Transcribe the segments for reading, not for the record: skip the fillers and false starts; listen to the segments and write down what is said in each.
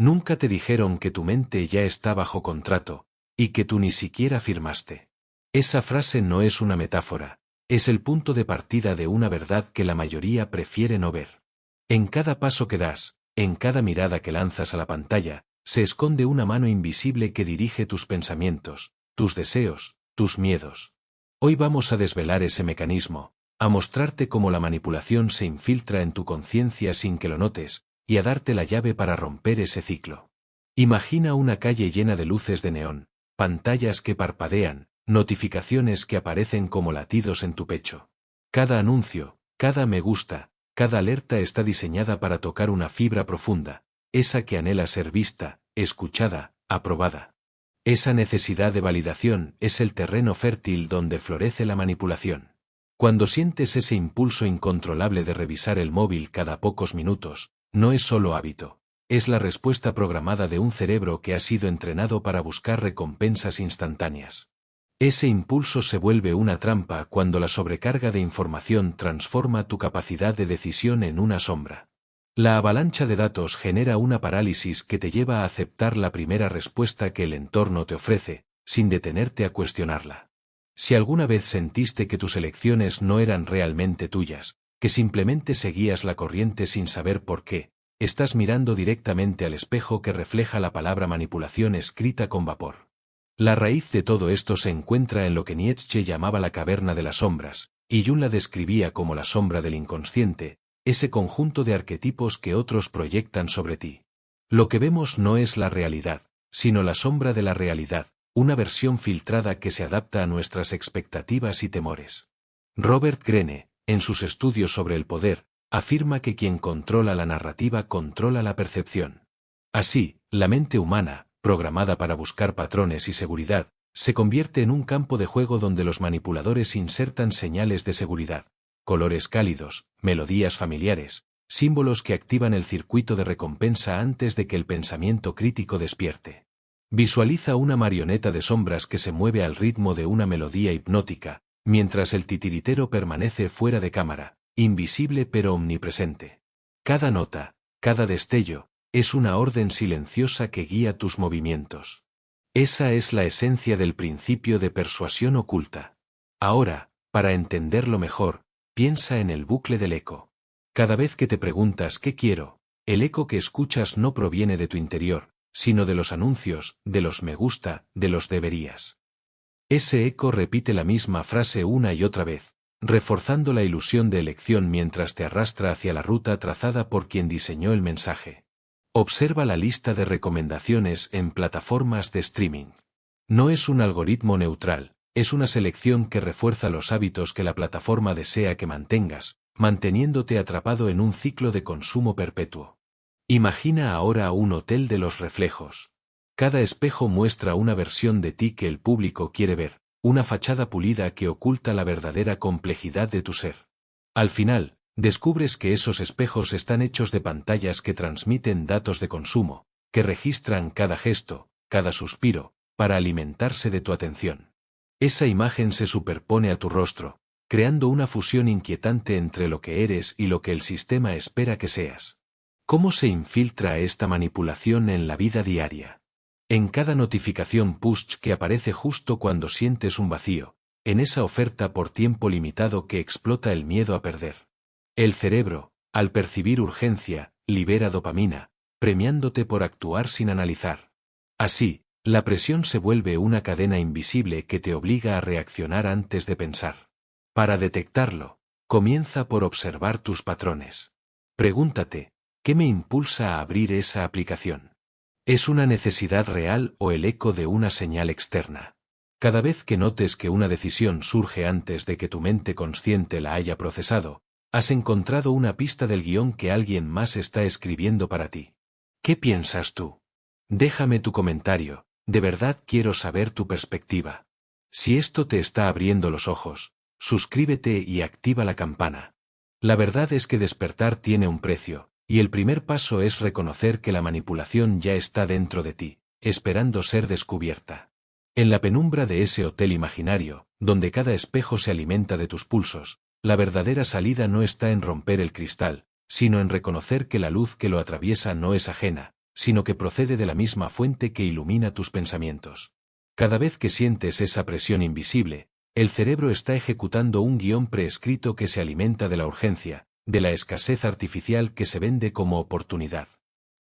Nunca te dijeron que tu mente ya está bajo contrato, y que tú ni siquiera firmaste. Esa frase no es una metáfora, es el punto de partida de una verdad que la mayoría prefiere no ver. En cada paso que das, en cada mirada que lanzas a la pantalla, se esconde una mano invisible que dirige tus pensamientos, tus deseos, tus miedos. Hoy vamos a desvelar ese mecanismo, a mostrarte cómo la manipulación se infiltra en tu conciencia sin que lo notes, y a darte la llave para romper ese ciclo. Imagina una calle llena de luces de neón, pantallas que parpadean, notificaciones que aparecen como latidos en tu pecho. Cada anuncio, cada me gusta, cada alerta está diseñada para tocar una fibra profunda, esa que anhela ser vista, escuchada, aprobada. Esa necesidad de validación es el terreno fértil donde florece la manipulación. Cuando sientes ese impulso incontrolable de revisar el móvil cada pocos minutos, no es solo hábito, es la respuesta programada de un cerebro que ha sido entrenado para buscar recompensas instantáneas. Ese impulso se vuelve una trampa cuando la sobrecarga de información transforma tu capacidad de decisión en una sombra. La avalancha de datos genera una parálisis que te lleva a aceptar la primera respuesta que el entorno te ofrece, sin detenerte a cuestionarla. Si alguna vez sentiste que tus elecciones no eran realmente tuyas, que simplemente seguías la corriente sin saber por qué, estás mirando directamente al espejo que refleja la palabra manipulación escrita con vapor. La raíz de todo esto se encuentra en lo que Nietzsche llamaba la caverna de las sombras, y Jung la describía como la sombra del inconsciente, ese conjunto de arquetipos que otros proyectan sobre ti. Lo que vemos no es la realidad, sino la sombra de la realidad, una versión filtrada que se adapta a nuestras expectativas y temores. Robert Greene, en sus estudios sobre el poder, afirma que quien controla la narrativa controla la percepción. Así, la mente humana, programada para buscar patrones y seguridad, se convierte en un campo de juego donde los manipuladores insertan señales de seguridad, colores cálidos, melodías familiares, símbolos que activan el circuito de recompensa antes de que el pensamiento crítico despierte. Visualiza una marioneta de sombras que se mueve al ritmo de una melodía hipnótica, mientras el titiritero permanece fuera de cámara, invisible pero omnipresente. Cada nota, cada destello, es una orden silenciosa que guía tus movimientos. Esa es la esencia del principio de persuasión oculta. Ahora, para entenderlo mejor, piensa en el bucle del eco. Cada vez que te preguntas ¿qué quiero?, el eco que escuchas no proviene de tu interior, sino de los anuncios, de los me gusta, de los deberías. Ese eco repite la misma frase una y otra vez, reforzando la ilusión de elección mientras te arrastra hacia la ruta trazada por quien diseñó el mensaje. Observa la lista de recomendaciones en plataformas de streaming. No es un algoritmo neutral, es una selección que refuerza los hábitos que la plataforma desea que mantengas, manteniéndote atrapado en un ciclo de consumo perpetuo. Imagina ahora un hotel de los reflejos. Cada espejo muestra una versión de ti que el público quiere ver, una fachada pulida que oculta la verdadera complejidad de tu ser. Al final, descubres que esos espejos están hechos de pantallas que transmiten datos de consumo, que registran cada gesto, cada suspiro, para alimentarse de tu atención. Esa imagen se superpone a tu rostro, creando una fusión inquietante entre lo que eres y lo que el sistema espera que seas. ¿Cómo se infiltra esta manipulación en la vida diaria? En cada notificación push que aparece justo cuando sientes un vacío, en esa oferta por tiempo limitado que explota el miedo a perder. El cerebro, al percibir urgencia, libera dopamina, premiándote por actuar sin analizar. Así, la presión se vuelve una cadena invisible que te obliga a reaccionar antes de pensar. Para detectarlo, comienza por observar tus patrones. Pregúntate, ¿qué me impulsa a abrir esa aplicación? ¿Es una necesidad real o el eco de una señal externa? Cada vez que notes que una decisión surge antes de que tu mente consciente la haya procesado, has encontrado una pista del guión que alguien más está escribiendo para ti. ¿Qué piensas tú? Déjame tu comentario, de verdad quiero saber tu perspectiva. Si esto te está abriendo los ojos, suscríbete y activa la campana. La verdad es que despertar tiene un precio, y el primer paso es reconocer que la manipulación ya está dentro de ti, esperando ser descubierta. En la penumbra de ese hotel imaginario, donde cada espejo se alimenta de tus pulsos, la verdadera salida no está en romper el cristal, sino en reconocer que la luz que lo atraviesa no es ajena, sino que procede de la misma fuente que ilumina tus pensamientos. Cada vez que sientes esa presión invisible, el cerebro está ejecutando un guión preescrito que se alimenta de la urgencia, de la escasez artificial que se vende como oportunidad.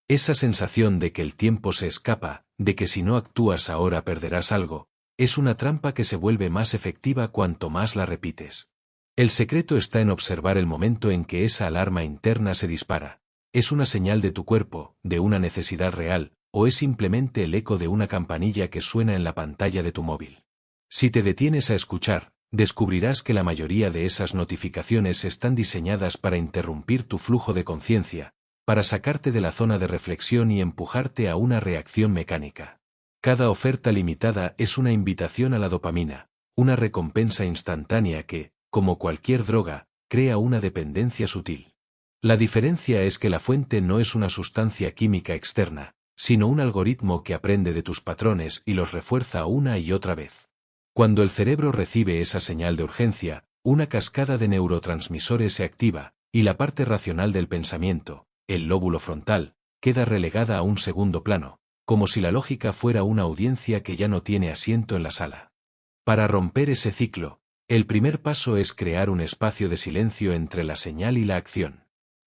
Esa sensación de que el tiempo se escapa, de que si no actúas ahora perderás algo, es una trampa que se vuelve más efectiva cuanto más la repites. El secreto está en observar el momento en que esa alarma interna se dispara. ¿Es una señal de tu cuerpo, de una necesidad real, o es simplemente el eco de una campanilla que suena en la pantalla de tu móvil? Si te detienes a escuchar, descubrirás que la mayoría de esas notificaciones están diseñadas para interrumpir tu flujo de conciencia, para sacarte de la zona de reflexión y empujarte a una reacción mecánica. Cada oferta limitada es una invitación a la dopamina, una recompensa instantánea que, como cualquier droga, crea una dependencia sutil. La diferencia es que la fuente no es una sustancia química externa, sino un algoritmo que aprende de tus patrones y los refuerza una y otra vez. Cuando el cerebro recibe esa señal de urgencia, una cascada de neurotransmisores se activa, y la parte racional del pensamiento, el lóbulo frontal, queda relegada a un segundo plano, como si la lógica fuera una audiencia que ya no tiene asiento en la sala. Para romper ese ciclo, el primer paso es crear un espacio de silencio entre la señal y la acción.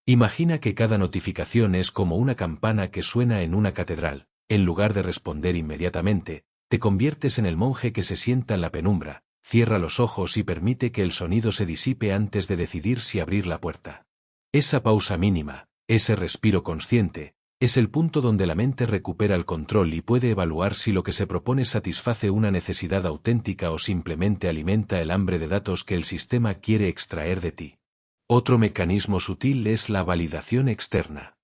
Imagina que cada notificación es como una campana que suena en una catedral. En lugar de responder inmediatamente, te conviertes en el monje que se sienta en la penumbra, cierra los ojos y permite que el sonido se disipe antes de decidir si abrir la puerta. Esa pausa mínima, ese respiro consciente, es el punto donde la mente recupera el control y puede evaluar si lo que se propone satisface una necesidad auténtica o simplemente alimenta el hambre de datos que el sistema quiere extraer de ti. Otro mecanismo sutil es la validación externa.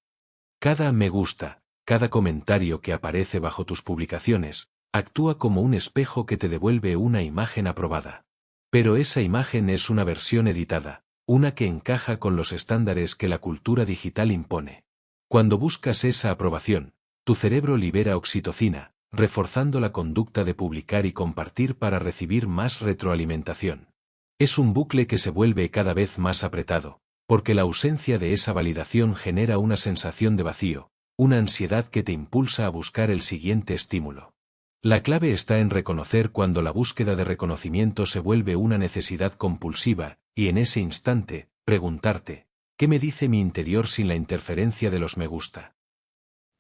Cada me gusta, cada comentario que aparece bajo tus publicaciones, actúa como un espejo que te devuelve una imagen aprobada. Pero esa imagen es una versión editada, una que encaja con los estándares que la cultura digital impone. Cuando buscas esa aprobación, tu cerebro libera oxitocina, reforzando la conducta de publicar y compartir para recibir más retroalimentación. Es un bucle que se vuelve cada vez más apretado, porque la ausencia de esa validación genera una sensación de vacío, una ansiedad que te impulsa a buscar el siguiente estímulo. La clave está en reconocer cuando la búsqueda de reconocimiento se vuelve una necesidad compulsiva, y en ese instante, preguntarte, ¿qué me dice mi interior sin la interferencia de los me gusta?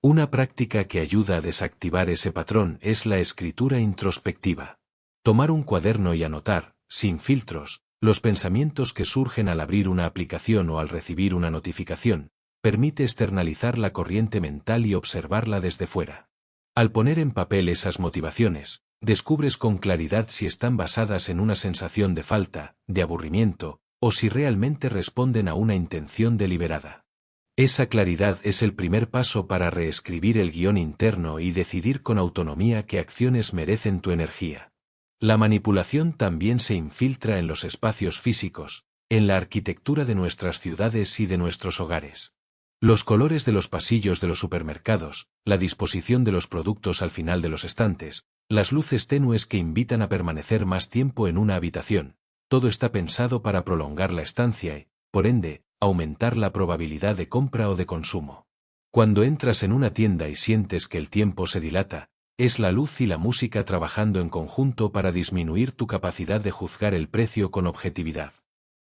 Una práctica que ayuda a desactivar ese patrón es la escritura introspectiva. Tomar un cuaderno y anotar, sin filtros, los pensamientos que surgen al abrir una aplicación o al recibir una notificación, permite externalizar la corriente mental y observarla desde fuera. Al poner en papel esas motivaciones, descubres con claridad si están basadas en una sensación de falta, de aburrimiento, o si realmente responden a una intención deliberada. Esa claridad es el primer paso para reescribir el guión interno y decidir con autonomía qué acciones merecen tu energía. La manipulación también se infiltra en los espacios físicos, en la arquitectura de nuestras ciudades y de nuestros hogares. Los colores de los pasillos de los supermercados, la disposición de los productos al final de los estantes, las luces tenues que invitan a permanecer más tiempo en una habitación, todo está pensado para prolongar la estancia y, por ende, aumentar la probabilidad de compra o de consumo. Cuando entras en una tienda y sientes que el tiempo se dilata, es la luz y la música trabajando en conjunto para disminuir tu capacidad de juzgar el precio con objetividad.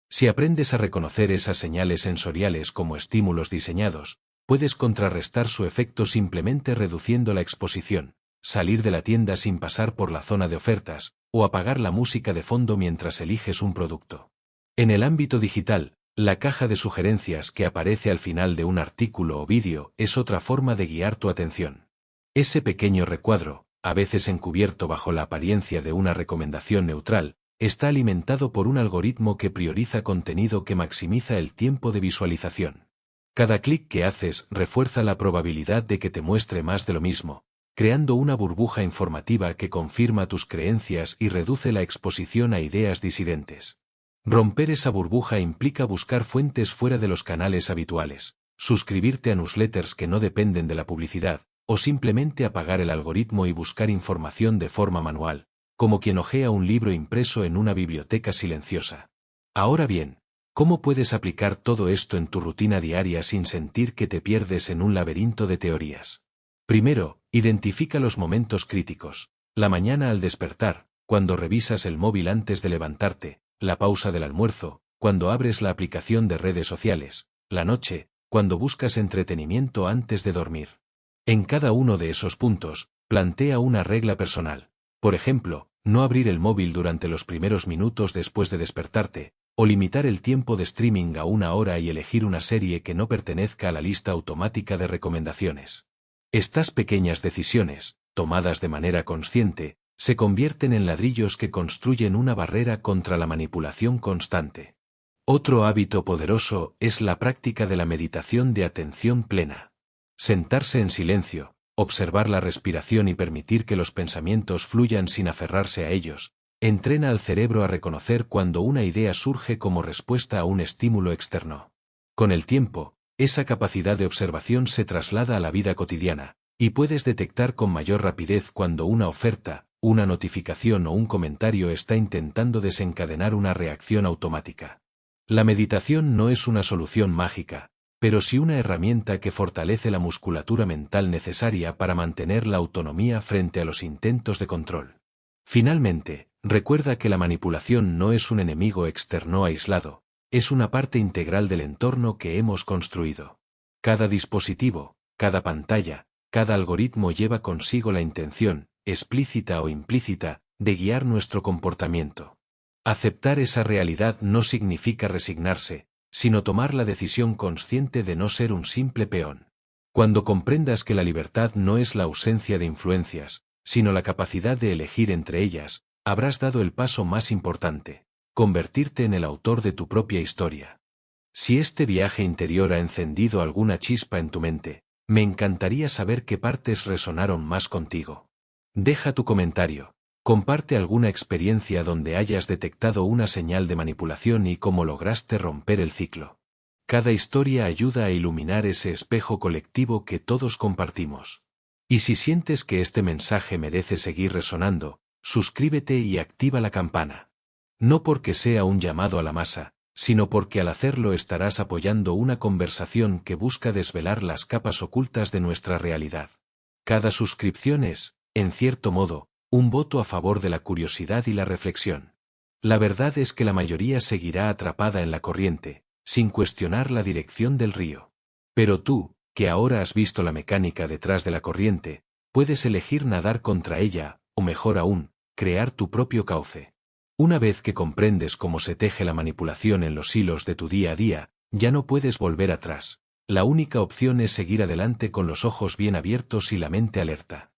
Si aprendes a reconocer esas señales sensoriales como estímulos diseñados, puedes contrarrestar su efecto simplemente reduciendo la exposición, salir de la tienda sin pasar por la zona de ofertas, o apagar la música de fondo mientras eliges un producto. En el ámbito digital, la caja de sugerencias que aparece al final de un artículo o vídeo es otra forma de guiar tu atención. Ese pequeño recuadro, a veces encubierto bajo la apariencia de una recomendación neutral, está alimentado por un algoritmo que prioriza contenido que maximiza el tiempo de visualización. Cada clic que haces refuerza la probabilidad de que te muestre más de lo mismo, creando una burbuja informativa que confirma tus creencias y reduce la exposición a ideas disidentes. Romper esa burbuja implica buscar fuentes fuera de los canales habituales, suscribirte a newsletters que no dependen de la publicidad, o simplemente apagar el algoritmo y buscar información de forma manual, como quien hojea un libro impreso en una biblioteca silenciosa. Ahora bien, ¿cómo puedes aplicar todo esto en tu rutina diaria sin sentir que te pierdes en un laberinto de teorías? Primero, identifica los momentos críticos. La mañana al despertar, cuando revisas el móvil antes de levantarte, la pausa del almuerzo, cuando abres la aplicación de redes sociales, la noche, cuando buscas entretenimiento antes de dormir. En cada uno de esos puntos, plantea una regla personal. Por ejemplo, no abrir el móvil durante los primeros minutos después de despertarte, o limitar el tiempo de streaming a 1 hora y elegir una serie que no pertenezca a la lista automática de recomendaciones. Estas pequeñas decisiones, tomadas de manera consciente, se convierten en ladrillos que construyen una barrera contra la manipulación constante. Otro hábito poderoso es la práctica de la meditación de atención plena. Sentarse en silencio, observar la respiración y permitir que los pensamientos fluyan sin aferrarse a ellos, entrena al cerebro a reconocer cuando una idea surge como respuesta a un estímulo externo. Con el tiempo, esa capacidad de observación se traslada a la vida cotidiana, y puedes detectar con mayor rapidez cuando una oferta, una notificación o un comentario está intentando desencadenar una reacción automática. La meditación no es una solución mágica, pero sí una herramienta que fortalece la musculatura mental necesaria para mantener la autonomía frente a los intentos de control. Finalmente, recuerda que la manipulación no es un enemigo externo aislado, es una parte integral del entorno que hemos construido. Cada dispositivo, cada pantalla, cada algoritmo lleva consigo la intención, explícita o implícita, de guiar nuestro comportamiento. Aceptar esa realidad no significa resignarse, sino tomar la decisión consciente de no ser un simple peón. Cuando comprendas que la libertad no es la ausencia de influencias, sino la capacidad de elegir entre ellas, habrás dado el paso más importante: convertirte en el autor de tu propia historia. Si este viaje interior ha encendido alguna chispa en tu mente, me encantaría saber qué partes resonaron más contigo. Deja tu comentario. Comparte alguna experiencia donde hayas detectado una señal de manipulación y cómo lograste romper el ciclo. Cada historia ayuda a iluminar ese espejo colectivo que todos compartimos. Y si sientes que este mensaje merece seguir resonando, suscríbete y activa la campana. No porque sea un llamado a la masa, sino porque al hacerlo estarás apoyando una conversación que busca desvelar las capas ocultas de nuestra realidad. Cada suscripción es, en cierto modo, un voto a favor de la curiosidad y la reflexión. La verdad es que la mayoría seguirá atrapada en la corriente, sin cuestionar la dirección del río. Pero tú, que ahora has visto la mecánica detrás de la corriente, puedes elegir nadar contra ella, o mejor aún, crear tu propio cauce. Una vez que comprendes cómo se teje la manipulación en los hilos de tu día a día, ya no puedes volver atrás. La única opción es seguir adelante con los ojos bien abiertos y la mente alerta.